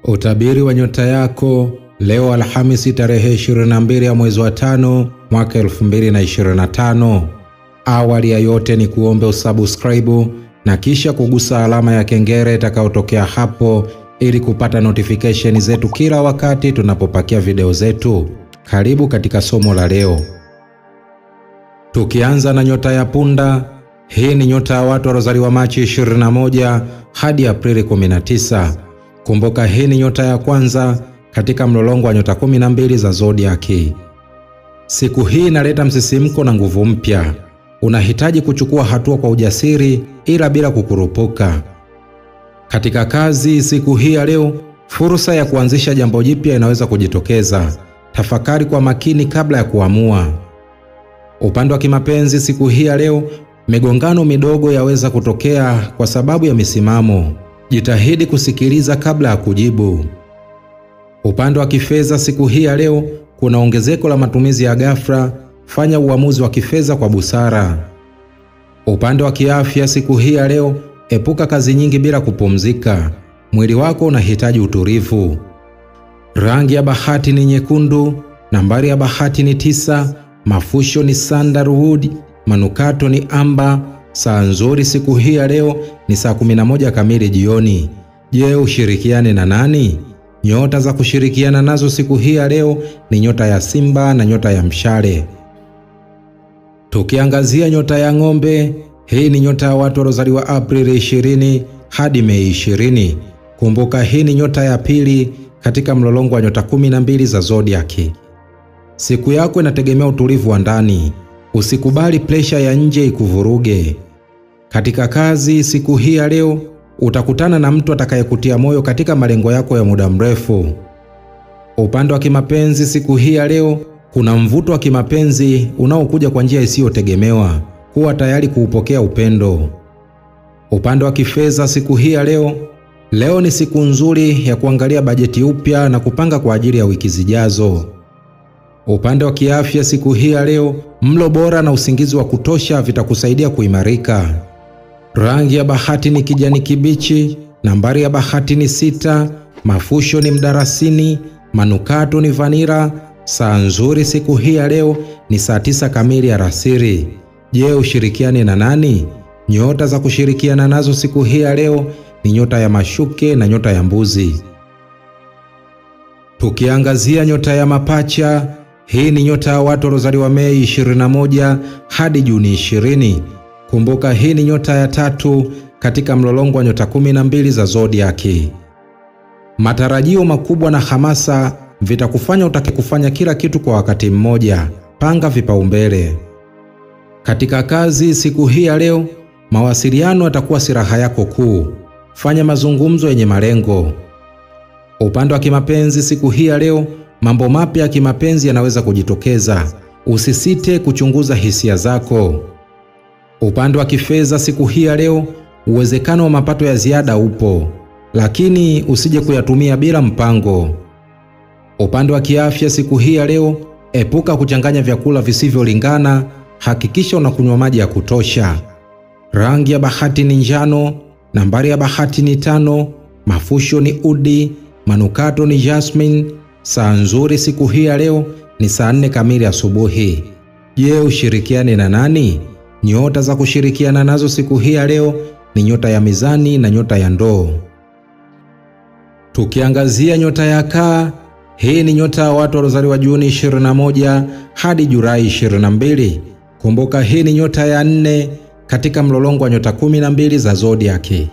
Utabiri wa nyota yako leo Alhamisi tarehe 22 ya mwezi wa 5 mwaka 2025. Awali ya yote ni kuombe usubscribe na kisha kugusa alama ya kengele itakayotokea hapo ili kupata notification zetu kila wakati tunapopakia video zetu. Karibu katika somo la leo. Tukianza na nyota ya punda, hii ni nyota ya watu waliozaliwa Machi 21 hadi Aprili 19. Kumbuka hii ni nyota ya kwanza katika mlolongo wa nyota 12 za zodiaki. Siku hii inaleta msisimko na nguvu mpya. Unahitaji kuchukua hatua kwa ujasiri ila bila kukurupuka. Katika kazi siku hii ya leo, fursa ya kuanzisha jambo jipya inaweza kujitokeza. Tafakari kwa makini kabla ya kuamua. Upande wa kimapenzi siku hii ya leo, migongano midogo yaweza kutokea kwa sababu ya misimamo. Jitahidi kusikiliza kabla ya kujibu. Upande wa kifedha siku hii ya leo, kuna ongezeko la matumizi ya ghafla. Fanya uamuzi wa kifedha kwa busara. Upande wa kiafya siku hii ya leo, epuka kazi nyingi bila kupumzika. Mwili wako unahitaji utulivu. Rangi ya bahati ni nyekundu, nambari ya bahati ni 9, mafusho ni sandalwood, manukato ni amba. Saa nzuri siku hii ya leo ni saa 11 kamili jioni. Je, ushirikiane na nani? Nyota za kushirikiana nazo siku hii ya leo ni nyota ya Simba na nyota ya Mshale. Tukiangazia nyota ya ng'ombe, hii ni nyota ya watu waliozaliwa Aprili 20 hadi Mei 20. Kumbuka hii ni nyota ya pili katika mlolongo wa nyota 12 za zodiaki. Siku yako inategemea utulivu wa ndani. Usikubali presha ya nje ikuvuruge. Katika kazi siku hii ya leo, utakutana na mtu atakayekutia moyo katika malengo yako ya muda mrefu. Upande wa kimapenzi siku hii ya leo, kuna mvuto wa kimapenzi unaokuja kwa njia isiyotegemewa. Kuwa tayari kuupokea upendo. Upande wa kifedha siku hii ya leo ni siku nzuri ya kuangalia bajeti upya na kupanga kwa ajili ya wiki zijazo. Upande wa kiafya siku hii ya leo, mlo bora na usingizi wa kutosha vitakusaidia kuimarika. Rangi ya bahati ni kijani kibichi, nambari ya bahati ni 6, mafusho ni mdarasini, manukato ni vanira. Saa nzuri siku hii ya leo ni saa 9 kamili alasiri. Je, ushirikiane na nani? Nyota za kushirikiana nazo siku hii ya leo ni nyota ya mashuke na nyota ya mbuzi. Tukiangazia nyota ya mapacha, hii ni nyota ya watu waliozaliwa Mei 21 hadi Juni 20. Kumbuka hii ni nyota ya 3 katika mlolongo wa nyota 12 za zodiaki. Matarajio makubwa na hamasa vitakufanya utake kufanya kila kitu kwa wakati mmoja. Panga vipaumbele. Katika kazi siku hii ya leo, mawasiliano yatakuwa silaha yako kuu. Fanya mazungumzo yenye malengo. Upande wa kimapenzi siku hii ya leo, mambo mapya ya kimapenzi yanaweza kujitokeza. Usisite kuchunguza hisia zako. Upande wa kifedha siku hii ya leo, uwezekano wa mapato ya ziada upo, lakini usije kuyatumia bila mpango. Upande wa kiafya siku hii ya leo, epuka kuchanganya vyakula visivyolingana. Hakikisha unakunywa maji ya kutosha. Rangi ya bahati ni njano, nambari ya bahati ni 5, mafusho ni udi, manukato ni jasmine. Saa nzuri siku hii ya leo ni saa 4 kamili asubuhi. Je, ushirikiane na nani? Nyota za kushirikiana nazo siku hii ya leo ni nyota ya mizani na nyota ya ndoo. Tukiangazia nyota ya kaa, hii ni nyota ya watu waliozaliwa Juni 21 hadi Julai 22. Kumbuka hii ni nyota ya 4 katika mlolongo wa nyota 12 za zodiaki.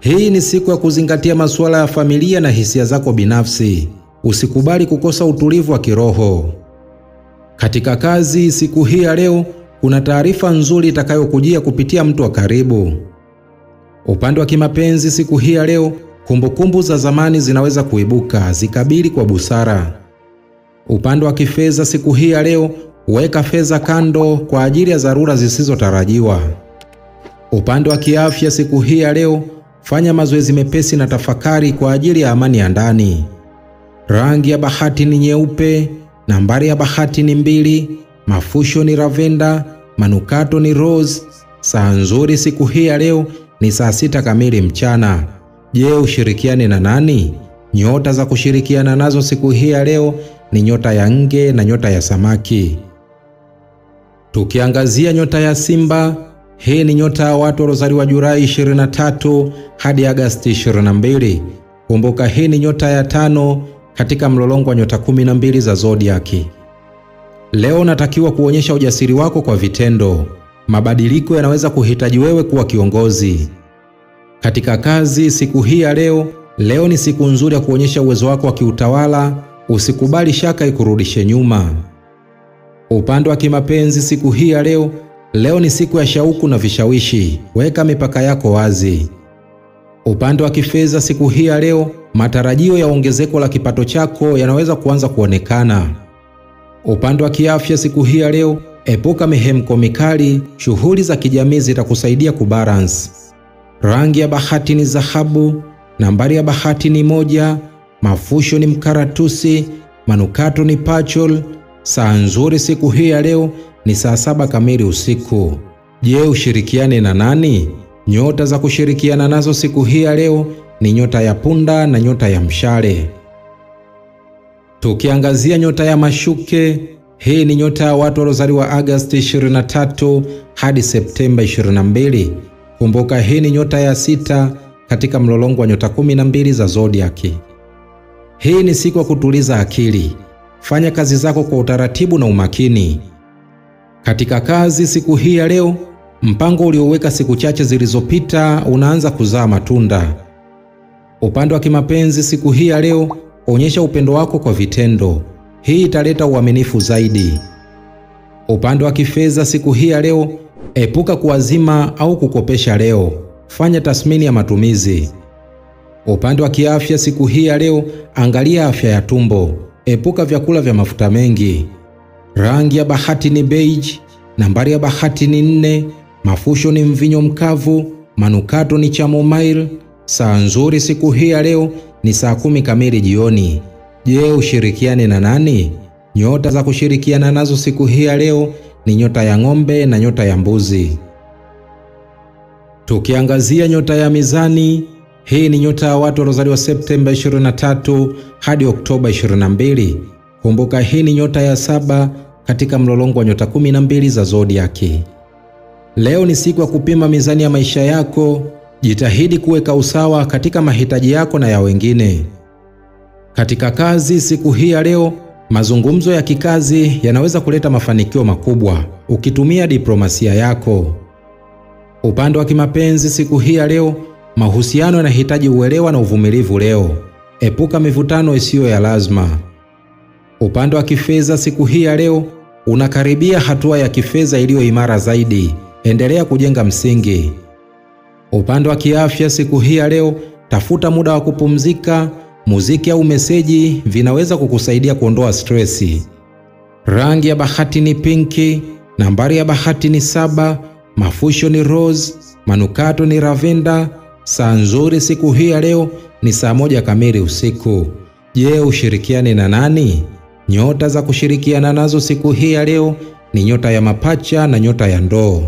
Hii ni siku ya kuzingatia masuala ya familia na hisia zako binafsi. Usikubali kukosa utulivu wa kiroho. Katika kazi siku hii ya leo, kuna taarifa nzuri itakayokujia kupitia mtu wa karibu. Upande wa kimapenzi siku hii ya leo, kumbukumbu za zamani zinaweza kuibuka. Zikabili kwa busara. Upande wa kifedha siku hii ya leo, weka fedha kando kwa ajili ya dharura zisizotarajiwa. Upande wa kiafya siku hii ya leo, fanya mazoezi mepesi na tafakari kwa ajili ya amani ya ndani. Rangi ya bahati ni nyeupe, nambari ya bahati ni 2, mafusho ni lavenda, manukato ni rose. Saa nzuri siku hii ya leo ni saa 6 kamili mchana. Je, ushirikiane na nani? Nyota za kushirikiana nazo siku hii ya leo ni nyota ya Nge na nyota ya Samaki. Tukiangazia nyota ya Simba, hii ni nyota ya watu waliozaliwa Julai 23 hadi Agosti 22. Kumbuka hii ni nyota ya 5 katika mlolongo wa nyota 12 za zodiaki. Leo unatakiwa kuonyesha ujasiri wako kwa vitendo. Mabadiliko yanaweza kuhitaji wewe kuwa kiongozi. Katika kazi siku hii ya leo ni siku nzuri ya kuonyesha uwezo wako wa kiutawala, usikubali shaka ikurudishe nyuma. Upande wa kimapenzi siku hii ya leo ni siku ya shauku na vishawishi, weka mipaka yako wazi. Upande wa kifedha siku hii ya matarajio ya ongezeko la kipato chako yanaweza kuanza kuonekana. Upande wa kiafya siku hii ya epuka mihemko mikali, shughuli za kijamii zitakusaidia kubalance. Rangi ya bahati ni dhahabu, nambari ya bahati ni 1, mafusho ni mkaratusi, manukato ni pachol. Saa nzuri siku hii ya ni saa 7 kamili usiku. Je, ushirikiane na nani? Nyota za kushirikiana nazo siku hii ya ni nyota ya Punda na nyota ya Mshale. Tukiangazia nyota ya Mashuke, hii ni nyota ya watu waliozaliwa Agosti 23 hadi Septemba 22. Kumbuka hii ni nyota ya 6 katika mlolongo wa nyota 12 za zodiaki. Hii ni siku ya kutuliza akili. Fanya kazi zako kwa utaratibu na umakini. Katika kazi siku hii ya mpango ulioweka siku chache zilizopita unaanza kuzaa matunda. Upande wa kimapenzi siku hii ya onyesha upendo wako kwa vitendo. Hii italeta uaminifu zaidi. Upande wa kifedha siku hii ya epuka kuazima au kukopesha leo. Fanya tathmini ya matumizi. Upande wa kiafya siku hii ya angalia afya ya tumbo. Epuka vyakula vya mafuta mengi. Rangi ya bahati ni beige, nambari ya bahati ni 4, mafusho ni mvinyo mkavu, manukato ni chamomile. Saa nzuri siku hii ya ni saa 10 kamili jioni. Je, ushirikiane na nani? Nyota za kushirikiana nazo siku hii ya ni nyota ya Ng'ombe na nyota ya Mbuzi. Tukiangazia nyota ya Mizani, hii ni nyota ya watu waliozaliwa Septemba 23 hadi Oktoba 22. Kumbuka hii ni nyota ya 7 katika mlolongo wa nyota 12 za zodiaki. Leo ni siku ya kupima mizani ya maisha yako. Jitahidi kuweka usawa katika mahitaji yako na ya wengine. Katika kazi siku hii ya mazungumzo ya kikazi yanaweza kuleta mafanikio makubwa ukitumia diplomasia yako. Upande wa kimapenzi siku hii ya mahusiano yanahitaji uelewa na uvumilivu leo. Epuka mivutano isiyo ya lazima. Upande wa kifedha siku hii ya unakaribia hatua ya kifedha iliyo imara zaidi. Endelea kujenga msingi. Upande wa kiafya siku hii ya tafuta muda wa kupumzika. Muziki au meseji vinaweza kukusaidia kuondoa stresi. Rangi ya bahati ni pinki, nambari ya bahati ni 7, mafusho ni rose, manukato ni lavender. Saa nzuri siku hii ya ni saa 1 kamili usiku. Je, ushirikiane na nani? Nyota za kushirikiana nazo siku hii ya ni nyota ya Mapacha na nyota ya Ndoo.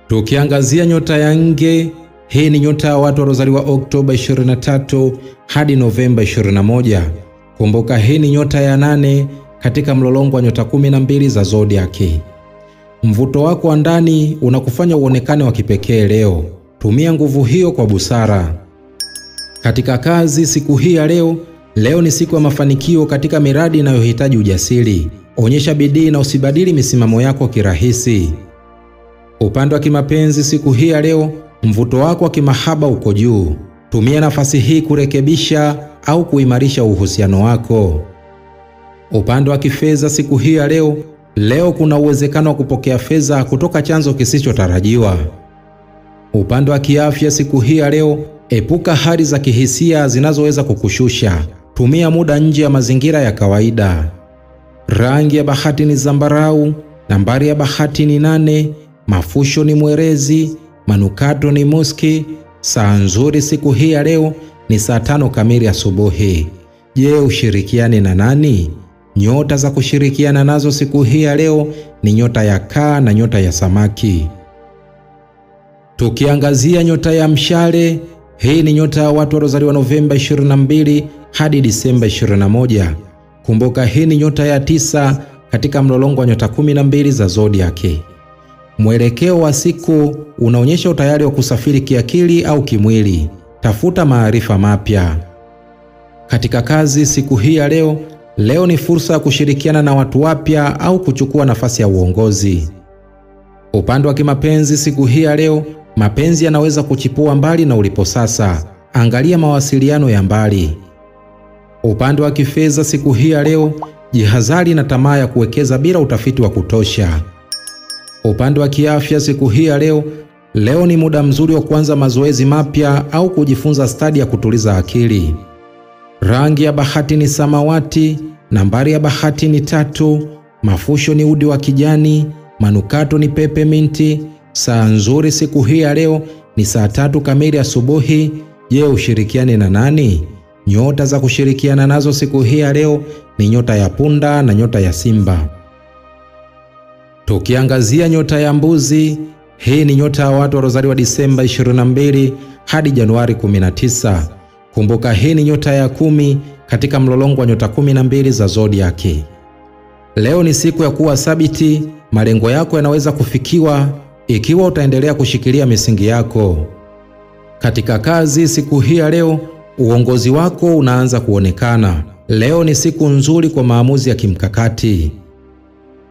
Tukiangazia nyota ya Nge, hii ni nyota ya watu waliozaliwa Oktoba 23 hadi Novemba 21. Kumbuka hii ni nyota ya 8 katika mlolongo wa nyota 12 za zodiaki. Mvuto wako wa ndani unakufanya uonekane wa kipekee leo. Tumia nguvu hiyo kwa busara. Katika kazi siku hii ya leo ni siku ya mafanikio katika miradi inayohitaji ujasiri. Onyesha bidii na usibadili misimamo yako kirahisi. Upande wa kimapenzi siku hii ya mvuto wako wa kimahaba uko juu. Tumia nafasi hii kurekebisha au kuimarisha uhusiano wako. Upande wa kifedha siku hii ya leo kuna uwezekano wa kupokea fedha kutoka chanzo kisichotarajiwa. Upande wa kiafya siku hii ya epuka hali za kihisia zinazoweza kukushusha. Tumia muda nje ya mazingira ya kawaida. Rangi ya bahati ni zambarau, nambari ya bahati ni 8, mafusho ni mwerezi, manukato ni muski. Saa nzuri siku hii ya ni saa 5 kamili asubuhi. Je, ushirikiane na nani? Nyota za kushirikiana nazo siku hii ya ni nyota ya Kaa na nyota ya Samaki. Tukiangazia nyota ya Mshale, Hii ni nyota ya watu waliozaliwa Novemba 22 hadi Disemba 21. Kumbuka hii ni nyota ya 9 katika mlolongo wa nyota 12 za zodiaki. Mwelekeo wa siku unaonyesha utayari wa kusafiri kiakili au kimwili. Tafuta maarifa mapya. Katika kazi siku hii ya leo ni fursa ya kushirikiana na watu wapya au kuchukua nafasi ya uongozi. Upande wa kimapenzi siku hii ya leo, mapenzi yanaweza kuchipua mbali na ulipo sasa. Angalia mawasiliano ya mbali. Upande wa kifedha siku hii ya leo, jihadhari na tamaa ya kuwekeza bila utafiti wa kutosha. Upande wa kiafya siku hii ya leo ni muda mzuri wa kuanza mazoezi mapya au kujifunza stadi ya kutuliza akili. Rangi ya bahati ni samawati, nambari ya bahati ni 3, mafusho ni udi wa kijani, manukato ni peppermint. Saa nzuri siku hii ya leo ni saa 3 kamili asubuhi. Je, ushirikiane na nani? Nyota za kushirikiana nazo siku hii ya leo ni nyota ya punda na nyota ya simba. Tukiangazia nyota ya mbuzi, hii ni nyota ya watu waliozaliwa Disemba 22 hadi Januari 19. Kumbuka hii ni nyota ya 10 katika mlolongo wa nyota 12 za zodiaki. Leo ni siku ya kuwa thabiti. Malengo yako yanaweza kufikiwa ikiwa utaendelea kushikilia misingi yako. Katika kazi siku hii ya leo, uongozi wako unaanza kuonekana. Leo ni siku nzuri kwa maamuzi ya kimkakati.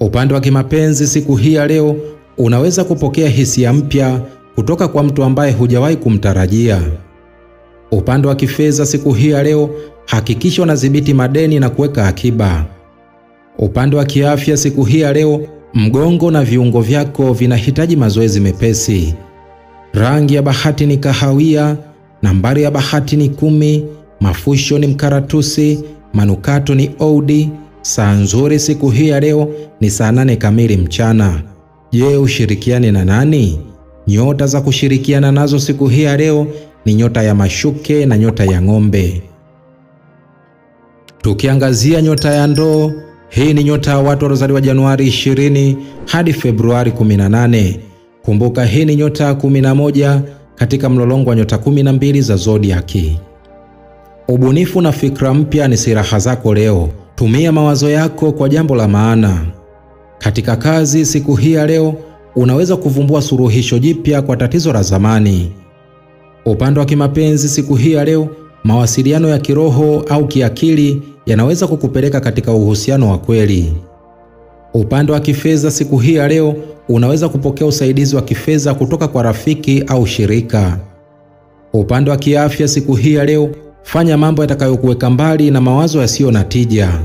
Upande wa kimapenzi siku hii ya leo, unaweza kupokea hisia mpya kutoka kwa mtu ambaye hujawahi kumtarajia. Upande wa kifedha siku hii ya leo, hakikisha unadhibiti madeni na kuweka akiba. Upande wa kiafya siku hii ya leo, mgongo na viungo vyako vinahitaji mazoezi mepesi. Rangi ya bahati ni kahawia, nambari ya bahati ni 10, mafusho ni mkaratusi, manukato ni oudi. Saa nzuri siku hii ya leo ni saa 8 kamili mchana. Je, ushirikiane na nani? Nyota za kushirikiana nazo siku hii ya leo ni nyota ya mashuke na nyota ya ng'ombe. Tukiangazia nyota ya ndoo, hii ni nyota ya watu waliozaliwa Januari 20 hadi Februari 18. Kumbuka hii ni nyota ya 11 katika mlolongo wa nyota 12 za zodiaki. Ubunifu na fikra mpya ni silaha zako leo. Tumia mawazo yako kwa jambo la maana. Katika kazi siku hii ya leo, unaweza kuvumbua suluhisho jipya kwa tatizo la zamani. Upande wa kimapenzi siku hii ya leo, mawasiliano ya kiroho au kiakili yanaweza kukupeleka katika uhusiano wa kweli. Upande wa kifedha siku hii ya leo, unaweza kupokea usaidizi wa kifedha kutoka kwa rafiki au shirika. Upande wa kiafya siku hii ya leo, fanya mambo yatakayokuweka mbali na mawazo yasiyo na tija.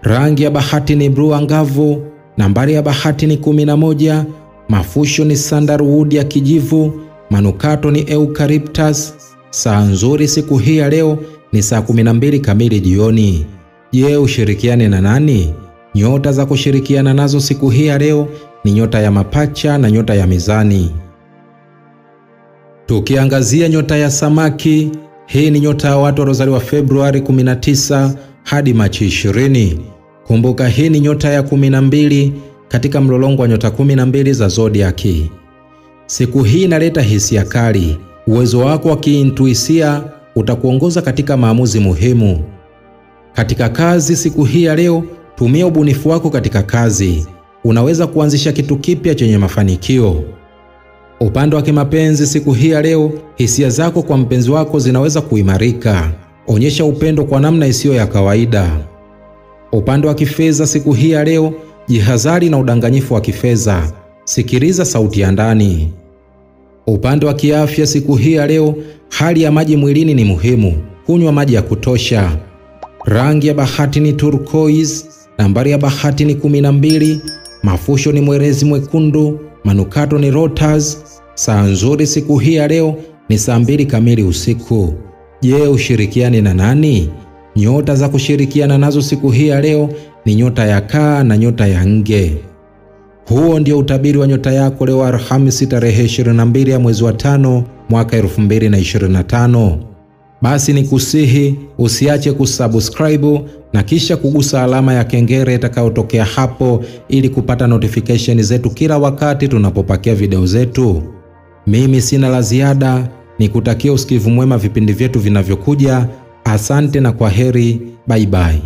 Rangi ya bahati ni blue angavu, nambari ya bahati ni 11, mafusho ni sandalwood ya kijivu, manukato ni eucalyptus. Saa nzuri siku hii ya leo ni saa 12 kamili jioni. Je, ushirikiane na nani? Nyota za kushirikiana nazo siku hii ya leo ni nyota ya mapacha na nyota ya mizani. Tukiangazia nyota ya samaki, hii ni nyota ya watu waliozaliwa Februari 19 hadi Machi 20. Kumbuka hii ni nyota ya 12 katika mlolongo wa nyota 12 za zodiaki. Siku hii inaleta hisia kali. Uwezo wako wa kiintuisia utakuongoza katika maamuzi muhimu. Katika kazi siku hii ya leo, tumia ubunifu wako katika kazi. Unaweza kuanzisha kitu kipya chenye mafanikio. Upande wa kimapenzi siku hii ya leo, hisia zako kwa mpenzi wako zinaweza kuimarika. Onyesha upendo kwa namna isiyo ya kawaida. Upande wa kifedha siku hii ya leo, jihadhari na udanganyifu wa kifedha. Sikiliza sauti ya ndani. Upande wa kiafya siku hii ya leo, hali ya maji mwilini ni muhimu. Kunywa maji ya kutosha. Rangi ya bahati ni turquoise, nambari ya bahati ni 12, mafusho ni mwerezi mwekundu, manukato ni lotus. Saa nzuri siku hii ya leo ni saa 2 kamili usiku. Je, ushirikiane na nani? Nyota za kushirikiana nazo siku hii ya leo ni nyota ya kaa na nyota ya nge. Huo ndio utabiri wa nyota yako leo Alhamisi tarehe 22 ya mwezi wa 5 mwaka 2025. Basi ni kusihi usiache kusubscribe na kisha kugusa alama ya kengele itakayotokea hapo ili kupata notification zetu kila wakati tunapopakia video zetu. Mimi sina la ziada, Nikutakia usikivu mwema vipindi vyetu vinavyokuja. Asante na kwaheri, bye bye.